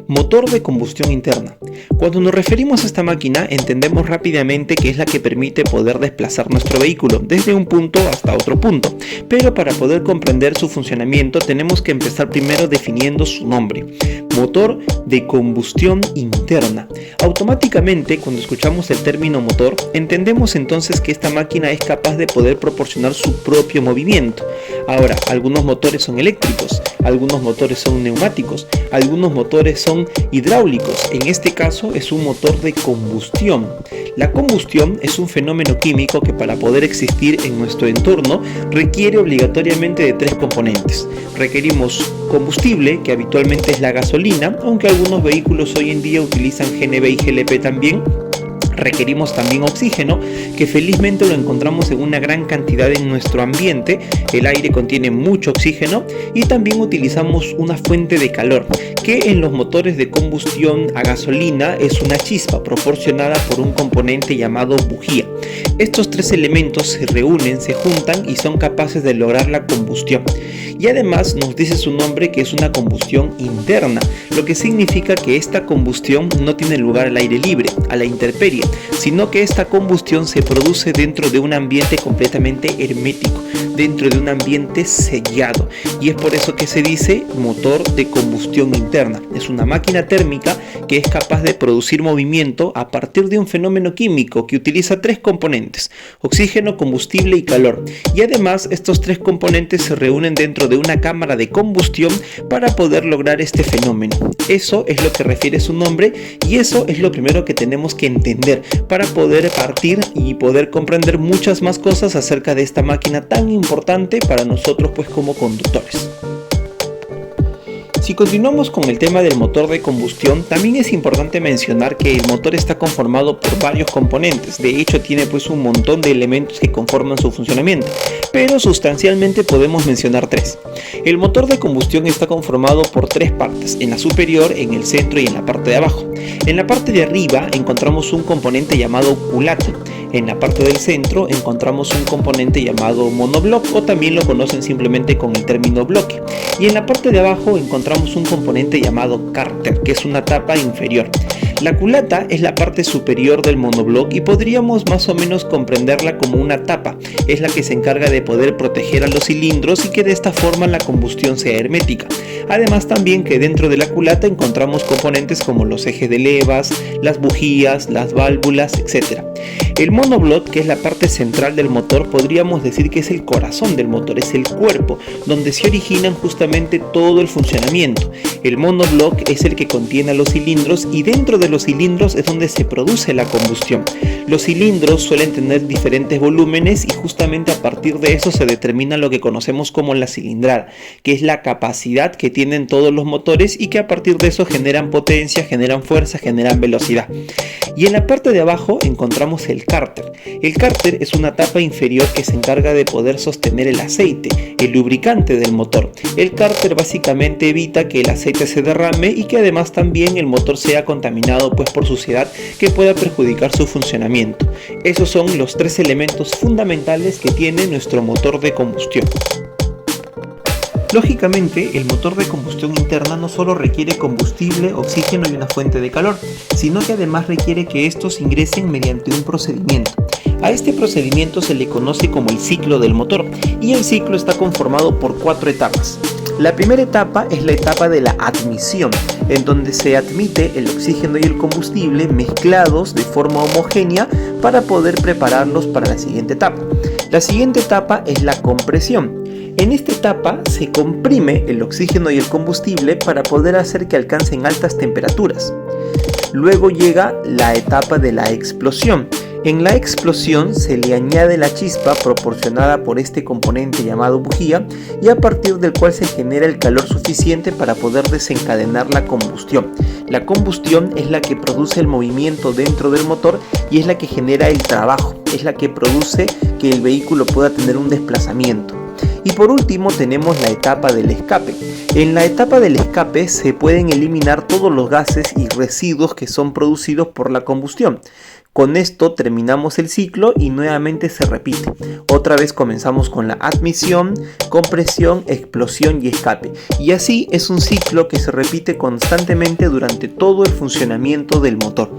Motor de combustión interna. Cuando nos referimos a esta máquina, entendemos rápidamente que es la que permite poder desplazar nuestro vehículo desde un punto hasta otro punto. Pero para poder comprender su funcionamiento tenemos que empezar primero definiendo su nombre. Motor de combustión interna. Automáticamente, cuando escuchamos el término motor, entendemos entonces que esta máquina es capaz de poder proporcionar su propio movimiento. Ahora, algunos motores son eléctricos, algunos motores son neumáticos, algunos motores son hidráulicos. En este caso es un motor de combustión. La combustión es un fenómeno químico que para poder existir en nuestro entorno requiere obligatoriamente de tres componentes. Requerimos combustible, que habitualmente es la gasolina, aunque algunos vehículos hoy en día utilizan GNV y GLP también. Requerimos también oxígeno, que felizmente lo encontramos en una gran cantidad en nuestro ambiente. El aire contiene mucho oxígeno, y también utilizamos una fuente de calor, que en los motores de combustión a gasolina es una chispa proporcionada por un componente llamado bujía. Estos tres elementos se reúnen, se juntan y son capaces de lograr la combustión. Y además nos dice su nombre que es una combustión interna, lo que significa que esta combustión no tiene lugar al aire libre, a la intemperie, sino que esta combustión se produce dentro de un ambiente completamente hermético, dentro de un ambiente sellado, y es por eso que se dice motor de combustión interna. Es una máquina térmica que es capaz de producir movimiento a partir de un fenómeno químico que utiliza tres componentes: oxígeno, combustible y calor, y además estos tres componentes se reúnen dentro de una cámara de combustión para poder lograr este fenómeno. Eso es lo que refiere su nombre, y eso es lo primero que tenemos que entender para poder partir y poder comprender muchas más cosas acerca de esta máquina tan importante para nosotros pues como conductores. Si continuamos con el tema del motor de combustión, también es importante mencionar que el motor está conformado por varios componentes. De hecho, tiene pues un montón de elementos que conforman su funcionamiento, pero sustancialmente podemos mencionar tres. El motor de combustión está conformado por tres partes: en la superior, en el centro y en la parte de abajo. En la parte de arriba encontramos un componente llamado culata. En la parte del centro encontramos un componente llamado monobloc, o también lo conocen simplemente con el término bloque. Y en la parte de abajo encontramos un componente llamado cárter, que es una tapa inferior. La culata es la parte superior del monobloc y podríamos más o menos comprenderla como una tapa. Es la que se encarga de poder proteger a los cilindros y que de esta forma la combustión sea hermética. Además también que dentro de la culata encontramos componentes como los ejes de levas, las bujías, las válvulas, etc. El monobloc, que es la parte central del motor, podríamos decir que es el corazón del motor, es el cuerpo, donde se originan justamente todo el funcionamiento. El monobloc es el que contiene a los cilindros, y dentro de los cilindros es donde se produce la combustión. Los cilindros suelen tener diferentes volúmenes, y justamente a partir de eso se determina lo que conocemos como la cilindrada, que es la capacidad que tienen todos los motores, y que a partir de eso generan potencia, generan fuerza, generan velocidad. Y en la parte de abajo encontramos el cárter. El cárter es una tapa inferior que se encarga de poder sostener el aceite, el lubricante del motor. El cárter básicamente evita que el aceite se derrame y que además también el motor sea contaminado pues por suciedad que pueda perjudicar su funcionamiento. Esos son los tres elementos fundamentales que tiene nuestro motor de combustión. Lógicamente, el motor de combustión interna no solo requiere combustible, oxígeno y una fuente de calor, sino que además requiere que estos ingresen mediante un procedimiento. A este procedimiento se le conoce como el ciclo del motor, y el ciclo está conformado por 4 etapas. La primera etapa es la etapa de la admisión, en donde se admite el oxígeno y el combustible mezclados de forma homogénea para poder prepararlos para la siguiente etapa. La siguiente etapa es la compresión. En esta etapa se comprime el oxígeno y el combustible para poder hacer que alcancen altas temperaturas. Luego llega la etapa de la explosión. En la explosión se le añade la chispa proporcionada por este componente llamado bujía, y a partir del cual se genera el calor suficiente para poder desencadenar la combustión. La combustión es la que produce el movimiento dentro del motor y es la que genera el trabajo, es la que produce que el vehículo pueda tener un desplazamiento. Y por último tenemos la etapa del escape. En la etapa del escape se pueden eliminar todos los gases y residuos que son producidos por la combustión. Con esto terminamos el ciclo y nuevamente se repite. Otra vez comenzamos con la admisión, compresión, explosión y escape. Y así es un ciclo que se repite constantemente durante todo el funcionamiento del motor.